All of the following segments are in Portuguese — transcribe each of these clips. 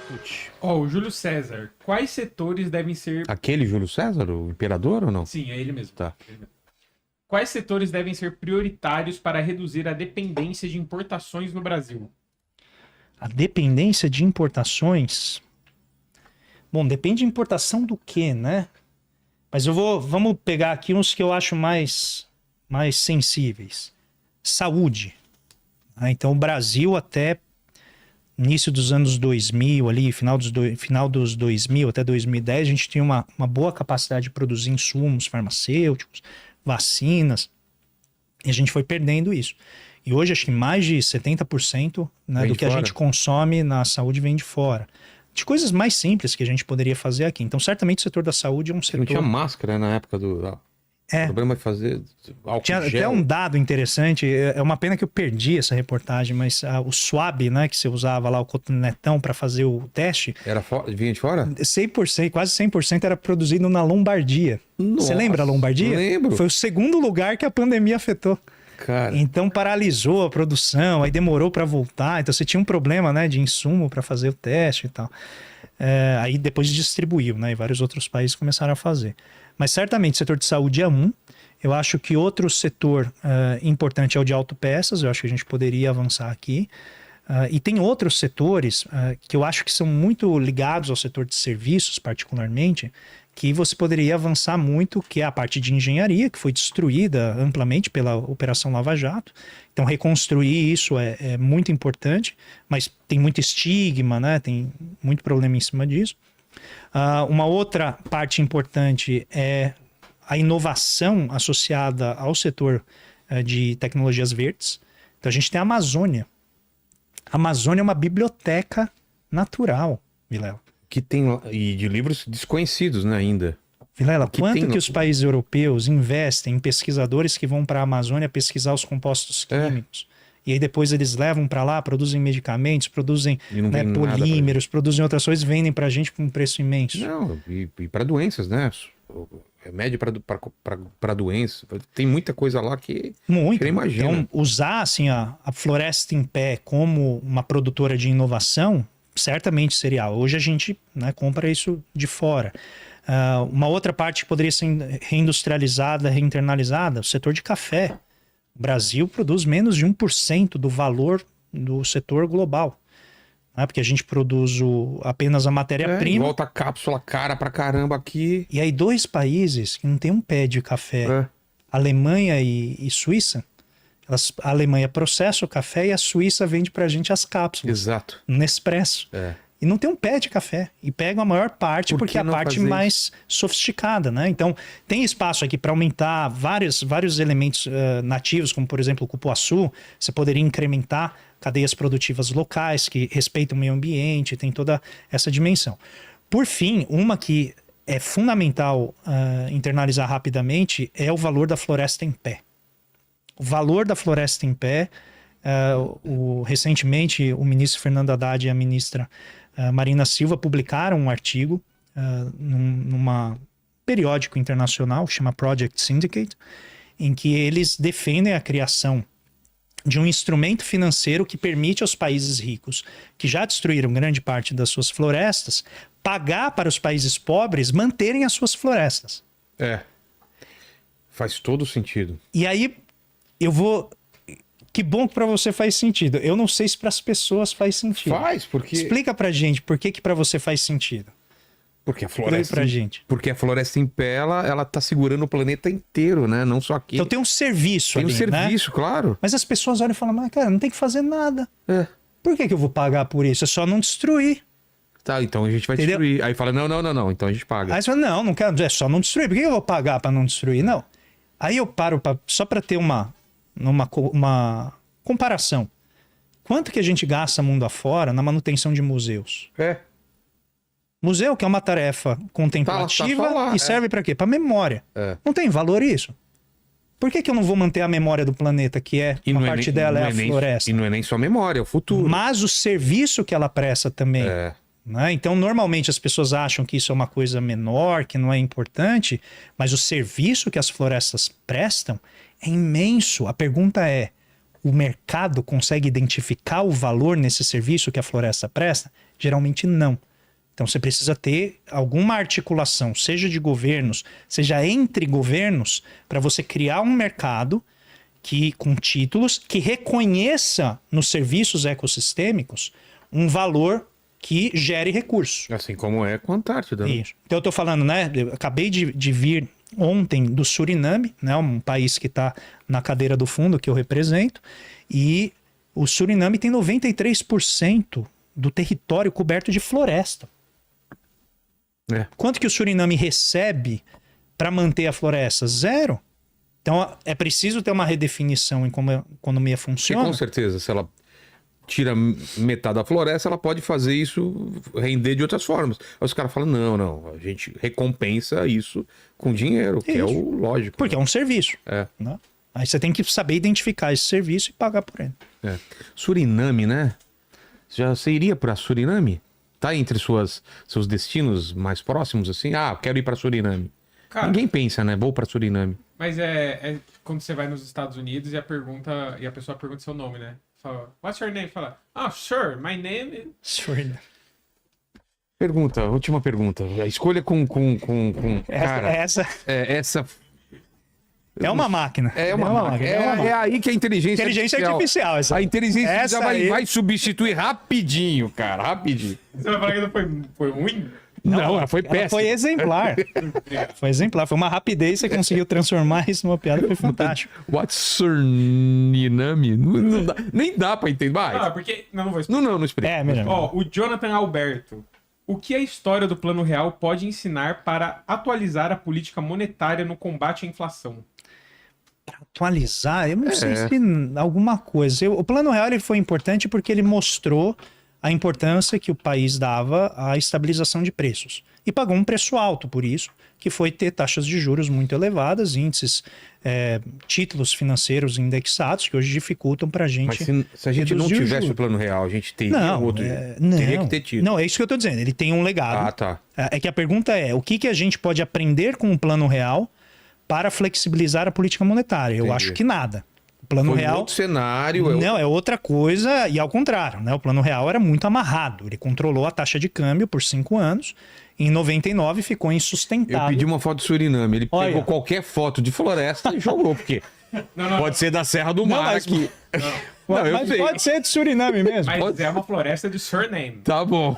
Putz. Ó, o Júlio César. Quais setores devem ser... Aquele Júlio César, o imperador ou não? Sim, é ele mesmo. Tá. Ele mesmo. Quais setores devem ser prioritários para reduzir a dependência de importações no Brasil? A dependência de importações... Bom, depende de importação do quê, né? Mas vamos pegar aqui uns que eu acho mais sensíveis. Saúde. Então, o Brasil até início dos anos 2000, ali, final dos 2000 até 2010, a gente tinha uma boa capacidade de produzir insumos farmacêuticos, vacinas, e a gente foi perdendo isso. E hoje, acho que mais de 70%, né, do que a gente consome na saúde vem de fora. De coisas mais simples que a gente poderia fazer aqui. Então, certamente o setor da saúde é um setor... Não tinha máscara na época do... O problema é fazer álcool Tinha gel. até um dado interessante, é uma pena que eu perdi essa reportagem, mas o swab, né, que você usava lá, o cotonetão para fazer o teste... Vinha de fora? 100%, quase 100% era produzido na Lombardia. Nossa, você lembra a Lombardia? Lembro. Foi o segundo lugar que a pandemia afetou. Cara. Então paralisou a produção, aí demorou para voltar. Então você tinha um problema, né, de insumo para fazer o teste e tal. Aí depois distribuiu, né, e vários outros países começaram a fazer. Mas certamente o setor de saúde é um. Eu acho que outro setor importante é o de autopeças. Eu acho que a gente poderia avançar aqui. E tem outros setores que eu acho que são muito ligados ao setor de serviços, particularmente, que você poderia avançar muito, que é a parte de engenharia, que foi destruída amplamente pela Operação Lava Jato. Então, reconstruir isso é muito importante, mas tem muito estigma, né? Tem muito problema em cima disso. Uma outra parte importante é a inovação associada ao setor de tecnologias verdes. Então, a gente tem a Amazônia. A Amazônia é uma biblioteca natural, Vilela. Que tem, e de livros desconhecidos, né, ainda. Vilela, quanto que os países europeus investem em pesquisadores que vão para a Amazônia pesquisar os compostos químicos? E aí depois eles levam para lá, produzem medicamentos, produzem polímeros, produzem outras coisas e vendem para a gente por um preço imenso. Não, e para doenças, né? Remédio para doenças. Tem muita coisa lá que muito. Você imagina. Então, usar assim, a Floresta em Pé como uma produtora de inovação, certamente seria. Hoje a gente, né, compra isso de fora. Uma outra parte que poderia ser reindustrializada, reinternalizada, o setor de café. O Brasil produz menos de 1% do valor do setor global. Né? Porque a gente produz apenas a matéria-prima. Volta a cápsula cara pra caramba aqui. E aí 2 países que não tem um pé de café, Alemanha e Suíça, a Alemanha processa o café e a Suíça vende pra gente as cápsulas. Exato. Nespresso. E não tem um pé de café. E pegam a maior parte porque é a parte mais sofisticada, né? Então, tem espaço aqui para aumentar vários elementos nativos, como, por exemplo, o cupuaçu. Você poderia incrementar cadeias produtivas locais que respeitam o meio ambiente, tem toda essa dimensão. Por fim, uma que é fundamental internalizar rapidamente é o valor da floresta em pé. O valor da floresta em pé... recentemente, o ministro Fernando Haddad e a ministra Marina Silva publicaram um artigo numa periódico internacional, chama Project Syndicate, em que eles defendem a criação de um instrumento financeiro que permite aos países ricos, que já destruíram grande parte das suas florestas, pagar para os países pobres manterem as suas florestas. Faz todo sentido. E aí, que bom que para você faz sentido. Eu não sei se para as pessoas faz sentido. Faz, porque... Explica pra gente por que para você faz sentido. Porque a floresta... pra gente. Porque a floresta em pé, ela tá segurando o planeta inteiro, né? Não só aqui. Então tem um serviço ali, né? Tem um serviço, claro. Mas as pessoas olham e falam, mas cara, não tem que fazer nada. Por que eu vou pagar por isso? É só não destruir. Tá, então a gente vai destruir. Aí fala, não, então a gente paga. Aí você fala, não quero, é só não destruir. Por que eu vou pagar pra não destruir? Não. Aí eu paro só pra ter uma comparação. Quanto que a gente gasta mundo afora na manutenção de museus? Museu, que é uma tarefa contemplativa, lá, e serve para quê? Para memória. Não tem valor isso? Por que eu não vou manter a memória do planeta, que uma parte dela é a floresta? E não é nem só memória, é o futuro. Mas o serviço que ela presta também. Né? Então, normalmente as pessoas acham que isso é uma coisa menor, que não é importante, mas o serviço que as florestas prestam é imenso. A pergunta é, o mercado consegue identificar o valor nesse serviço que a floresta presta? Geralmente não. Então você precisa ter alguma articulação, seja de governos, seja entre governos, para você criar um mercado com títulos que reconheça nos serviços ecossistêmicos um valor que gere recursos. Assim como é com a Antártida. Né? Isso. Então eu tô falando, né? Eu acabei de vir ontem do Suriname, né? Um país que está na cadeira do fundo que eu represento, e o Suriname tem 93% do território coberto de floresta. Quanto que o Suriname recebe para manter a floresta? Zero. Então é preciso ter uma redefinição em como a economia funciona. E com certeza, se ela tira metade da floresta, ela pode fazer isso render de outras formas. Aí os caras falam, não, a gente recompensa isso com dinheiro, que é o lógico. Porque é um serviço. Né? Aí você tem que saber identificar esse serviço e pagar por ele. Suriname, né? Você iria para Suriname? Tá entre seus destinos mais próximos, assim? Ah, quero ir para Suriname. Cara, ninguém pensa, né? Vou para Suriname. Mas é quando você vai nos Estados Unidos e a pessoa pergunta seu nome, né? Fala, what's your name? Fala, sure, my name is... Suriname. Última pergunta. A escolha com cara, essa é uma máquina. É aí que a inteligência artificial. A inteligência artificial vai substituir rapidinho, cara. Rapidinho. Você vai falar que não foi ruim? Não, ela foi péssima. Foi exemplar. Foi exemplar. Foi uma rapidez, você conseguiu transformar isso numa piada, foi fantástico. What's Suriname? Nem dá pra entender. Porque... Não vou explicar. Não explica. Melhor. O Jonathan Alberto. O que a história do Plano Real pode ensinar para atualizar a política monetária no combate à inflação? Para atualizar? Eu não sei se alguma coisa. O Plano Real ele foi importante porque ele mostrou a importância que o país dava à estabilização de preços. E pagou um preço alto por isso, que foi ter taxas de juros muito elevadas, índices, títulos financeiros indexados, que hoje dificultam para a gente. Mas se a gente não tivesse o Plano Real, a gente teria outro. Teria que ter tido. Não, é isso que eu estou dizendo. Ele tem um legado. Tá. É que a pergunta é, o que a gente pode aprender com o Plano Real para flexibilizar a política monetária? Eu acho que nada. O Plano Real... outro cenário. É outra coisa, e ao contrário, né? O Plano Real era muito amarrado. Ele controlou a taxa de câmbio por 5 anos. Em 99 ficou insustentável. Eu pedi uma foto do Suriname. Ele pegou qualquer foto de floresta e jogou, porque pode ser da Serra do Mar aqui. Mas pode ser de Suriname mesmo. Mas é uma floresta de Suriname. Tá bom.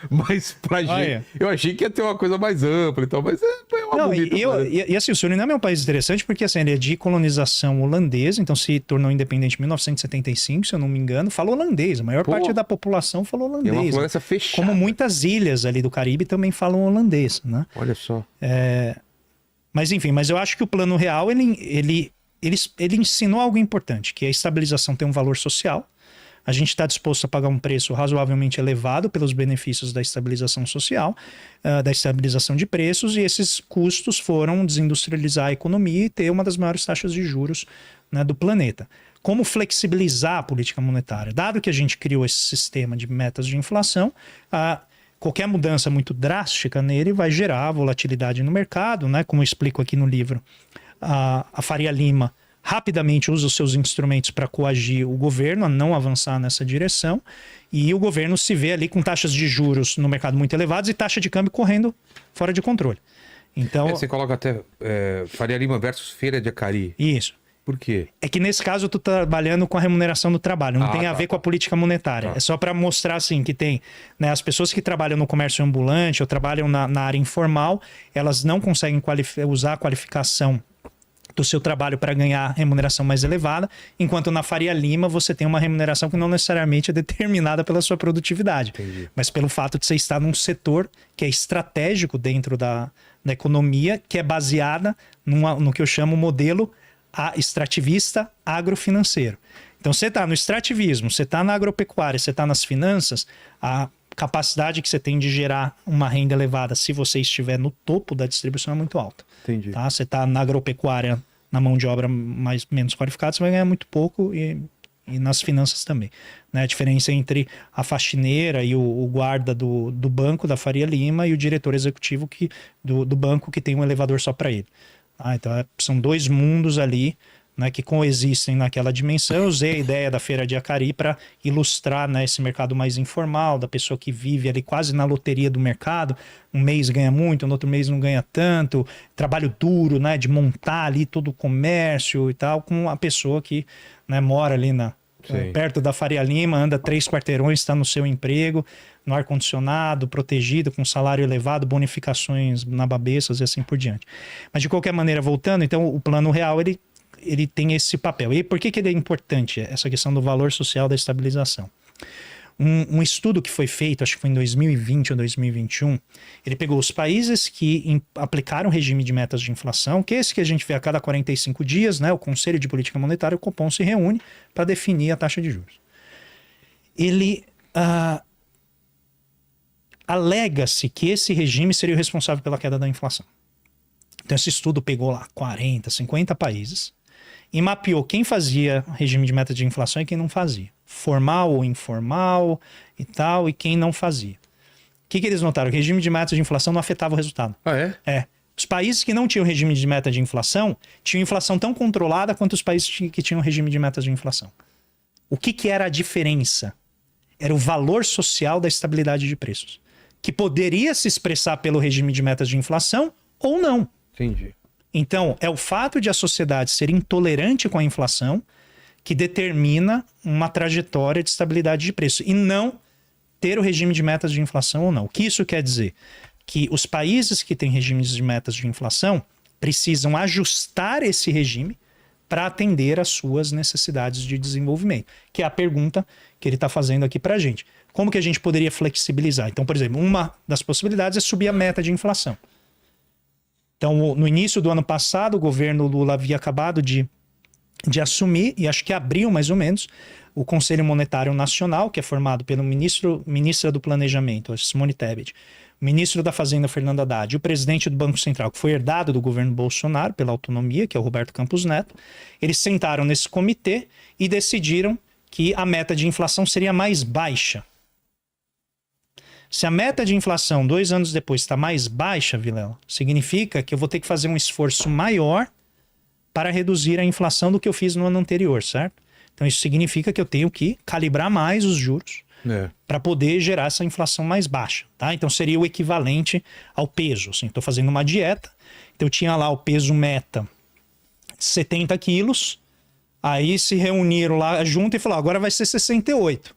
Mas pra gente, eu achei que ia ter uma coisa mais ampla e tal, mas é uma bonita. E assim, o Suriname é um país interessante porque assim, ele é de colonização holandesa, então se tornou independente em 1975, se eu não me engano, fala holandês. A maior parte da população fala holandês. É uma floresta fechada. Como muitas ilhas ali do Caribe também falam holandês, né? Olha só. Mas enfim, eu acho que o Plano Real, ele ensinou algo importante, que a estabilização tem um valor social. A gente está disposto a pagar um preço razoavelmente elevado pelos benefícios da estabilização social, da estabilização de preços, e esses custos foram desindustrializar a economia e ter uma das maiores taxas de juros, né, do planeta. Como flexibilizar a política monetária? Dado que a gente criou esse sistema de metas de inflação, qualquer mudança muito drástica nele vai gerar volatilidade no mercado, né? Como eu explico aqui no livro. A Faria Lima rapidamente usa os seus instrumentos para coagir o governo a não avançar nessa direção, e o governo se vê ali com taxas de juros no mercado muito elevadas e taxa de câmbio correndo fora de controle. Então, você coloca até Faria Lima versus Feira de Acari. Isso. Por quê? É que nesse caso eu estou trabalhando com a remuneração do trabalho, não tem a ver com a política monetária. É só para mostrar assim que tem, né, as pessoas que trabalham no comércio ambulante ou trabalham na área informal, elas não conseguem usar a qualificação do seu trabalho para ganhar remuneração mais elevada, enquanto na Faria Lima você tem uma remuneração que não necessariamente é determinada pela sua produtividade, mas pelo fato de você estar num setor que é estratégico dentro da economia, que é baseada no que eu chamo modelo extrativista agrofinanceiro. Então você está no extrativismo, você está na agropecuária, você está nas finanças, a capacidade que você tem de gerar uma renda elevada se você estiver no topo da distribuição é muito alta. Entendi. Tá? Você está na agropecuária, na mão de obra menos qualificada, você vai ganhar muito pouco e nas finanças também. Né? A diferença entre a faxineira e o guarda do banco da Faria Lima e o diretor executivo do banco que tem um elevador só para ele. Então são dois mundos ali, né, que coexistem naquela dimensão. Eu usei a ideia da Feira de Acari para ilustrar, né, esse mercado mais informal, da pessoa que vive ali quase na loteria do mercado. Um mês ganha muito, no outro mês não ganha tanto. Trabalho duro, né, de montar ali todo o comércio e tal, com a pessoa que, né, mora ali perto da Faria Lima, anda 3 quarteirões, está no seu emprego, no ar-condicionado, protegido, com salário elevado, bonificações na Babessas e assim por diante. Mas de qualquer maneira, voltando, então o Plano Real, ele tem esse papel. E por que ele é importante, essa questão do valor social da estabilização? Um estudo que foi feito, acho que foi em 2020 ou 2021, ele pegou os países que aplicaram o regime de metas de inflação, que é esse que a gente vê a cada 45 dias, né? O Conselho de Política Monetária, o Copom, se reúne para definir a taxa de juros. Ele alega-se que esse regime seria o responsável pela queda da inflação. Então esse estudo pegou lá 40, 50 países e mapeou quem fazia regime de meta de inflação e quem não fazia. Formal ou informal e tal, e quem não fazia. O que eles notaram? Que o regime de meta de inflação não afetava o resultado. Ah, é? É. Os países que não tinham regime de meta de inflação tinham inflação tão controlada quanto os países que tinham regime de metas de inflação. O que era a diferença? Era o valor social da estabilidade de preços, que poderia se expressar pelo regime de metas de inflação ou não. Entendi. Então, é o fato de a sociedade ser intolerante com a inflação que determina uma trajetória de estabilidade de preço e não ter o regime de metas de inflação ou não. O que isso quer dizer? Que os países que têm regimes de metas de inflação precisam ajustar esse regime para atender às suas necessidades de desenvolvimento, que é a pergunta que ele está fazendo aqui para a gente. Como que a gente poderia flexibilizar? Então, por exemplo, uma das possibilidades é subir a meta de inflação. Então, no início do ano passado, o governo Lula havia acabado de assumir, e acho que abriu mais ou menos, o Conselho Monetário Nacional, que é formado pelo ministra do Planejamento, a Simone Tebet, o ministro da Fazenda, Fernando Haddad, e o presidente do Banco Central, que foi herdado do governo Bolsonaro pela autonomia, que é o Roberto Campos Neto. Eles sentaram nesse comitê e decidiram que a meta de inflação seria mais baixa. Se a meta de inflação 2 anos depois está mais baixa, Vilela, significa que eu vou ter que fazer um esforço maior para reduzir a inflação do que eu fiz no ano anterior, certo? Então isso significa que eu tenho que calibrar mais os juros para poder gerar essa inflação mais baixa, tá? Então seria o equivalente ao peso. Assim, estou fazendo uma dieta, então eu tinha lá o peso meta 70 quilos, aí se reuniram lá junto e falaram, agora vai ser 68.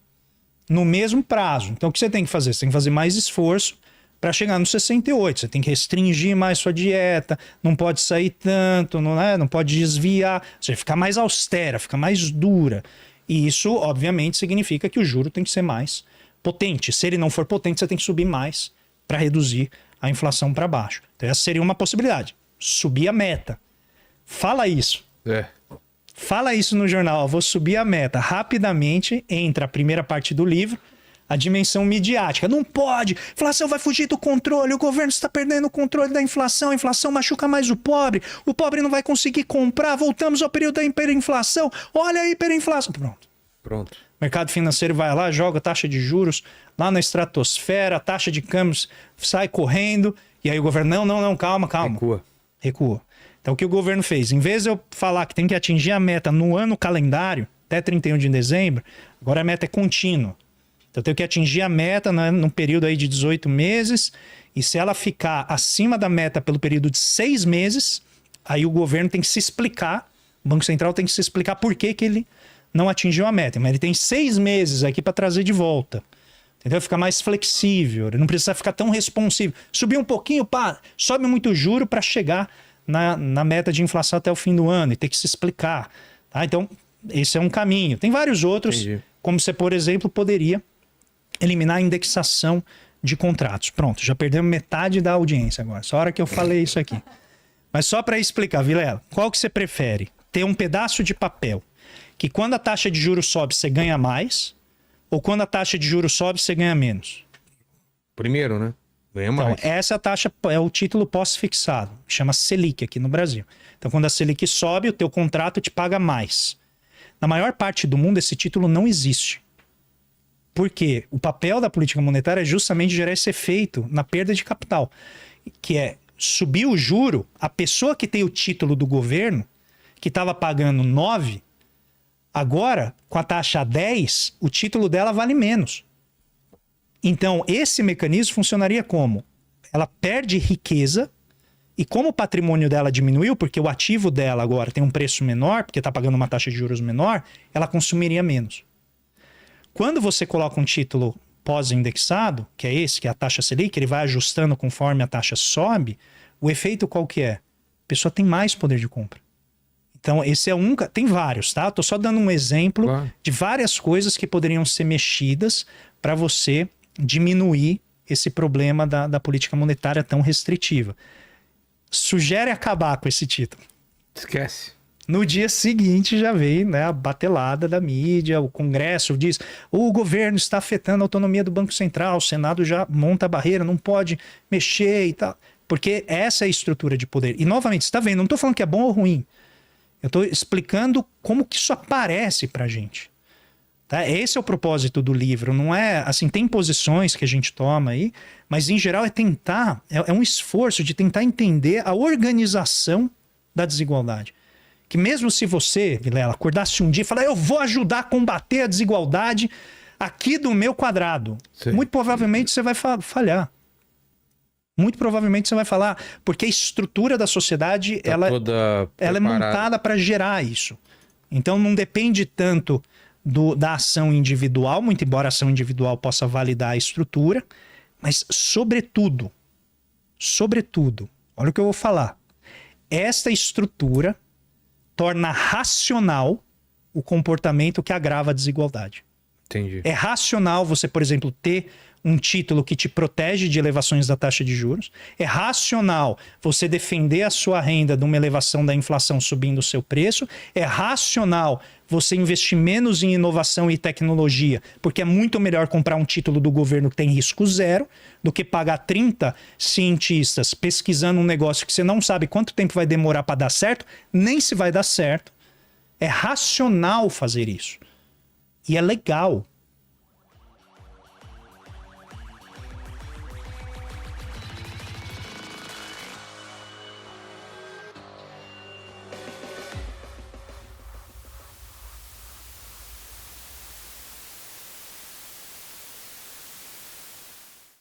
No mesmo prazo. Então o que você tem que fazer? Você tem que fazer mais esforço para chegar no 68. Você tem que restringir mais sua dieta, não pode sair tanto, não pode desviar, você ficar mais austera, ficar mais dura. E isso, obviamente, significa que o juro tem que ser mais potente. Se ele não for potente, você tem que subir mais para reduzir a inflação para baixo. Então essa seria uma possibilidade. Subir a meta. Fala isso. Fala isso no jornal, vou subir a meta. Rapidamente entra a primeira parte do livro, a dimensão midiática. Não pode, a inflação vai fugir do controle, o governo está perdendo o controle da inflação, a inflação machuca mais o pobre não vai conseguir comprar, voltamos ao período da hiperinflação, olha a hiperinflação. Pronto. O mercado financeiro vai lá, joga taxa de juros lá na estratosfera, a taxa de câmbios sai correndo, e aí o governo, não, calma. Recua. Então o que o governo fez? Em vez de eu falar que tem que atingir a meta no ano calendário, até 31 de dezembro, agora a meta é contínua. Então eu tenho que atingir a meta num período aí de 18 meses, e se ela ficar acima da meta pelo período de 6 meses, aí o governo tem que se explicar, o Banco Central tem que se explicar por que ele não atingiu a meta. Mas ele tem 6 meses aqui para trazer de volta. Entendeu? Fica mais flexível, ele não precisa ficar tão responsivo. Subir um pouquinho, sobe muito o juro para chegar na meta de inflação até o fim do ano e ter que se explicar. Tá? Então, esse é um caminho. Tem vários outros, como você, por exemplo, poderia eliminar a indexação de contratos. Pronto, já perdemos metade da audiência agora. Só a hora que eu falei isso aqui. Mas só para explicar, Vilela, qual que você prefere? Ter um pedaço de papel que quando a taxa de juros sobe, você ganha mais, ou quando a taxa de juros sobe, você ganha menos? Primeiro, né? Ganha mais. Então, essa taxa é o título pós-fixado, chama Selic aqui no Brasil. Então, quando a Selic sobe, o teu contrato te paga mais. Na maior parte do mundo, esse título não existe. Por quê? O papel da política monetária é justamente gerar esse efeito na perda de capital, que é subir o juro, a pessoa que tem o título do governo, que estava pagando 9, agora, com a taxa 10, o título dela vale menos. Então, esse mecanismo funcionaria como? Ela perde riqueza, e como o patrimônio dela diminuiu, porque o ativo dela agora tem um preço menor, porque está pagando uma taxa de juros menor, ela consumiria menos. Quando você coloca um título pós-indexado, que é esse, que é a taxa Selic, ele vai ajustando conforme a taxa sobe, o efeito qual que é? A pessoa tem mais poder de compra. Então, esse é um... Tem vários, tá? Estou só dando um exemplo de várias coisas que poderiam ser mexidas para você diminuir esse problema da política monetária tão restritiva. Sugere acabar com esse título. Esquece. No dia seguinte já veio, né, a batelada da mídia, o Congresso diz, o governo está afetando a autonomia do Banco Central, o Senado já monta a barreira, não pode mexer e tal. Porque essa é a estrutura de poder. E novamente, você está vendo, não estou falando que é bom ou ruim. Eu estou explicando como que isso aparece pra gente. Tá? Esse é o propósito do livro. Não é assim, tem posições que a gente toma aí, mas em geral é tentar, é um esforço de tentar entender a organização da desigualdade. Que mesmo se você, Vilela, acordasse um dia e falar, eu vou ajudar a combater a desigualdade aqui do meu quadrado, Sim. muito provavelmente você vai falhar. Muito provavelmente você vai falar, porque a estrutura da sociedade Tá ela é montada para gerar isso. Então não depende tanto da ação individual, muito embora a ação individual possa validar a estrutura, mas sobretudo, olha o que eu vou falar, esta estrutura torna racional o comportamento que agrava a desigualdade. Entendi. É racional você, por exemplo, ter um título que te protege de elevações da taxa de juros. É racional você defender a sua renda de uma elevação da inflação subindo o seu preço. É racional você investir menos em inovação e tecnologia, porque é muito melhor comprar um título do governo que tem risco zero do que pagar 30 cientistas pesquisando um negócio que você não sabe quanto tempo vai demorar para dar certo, nem se vai dar certo. É racional fazer isso. E é legal.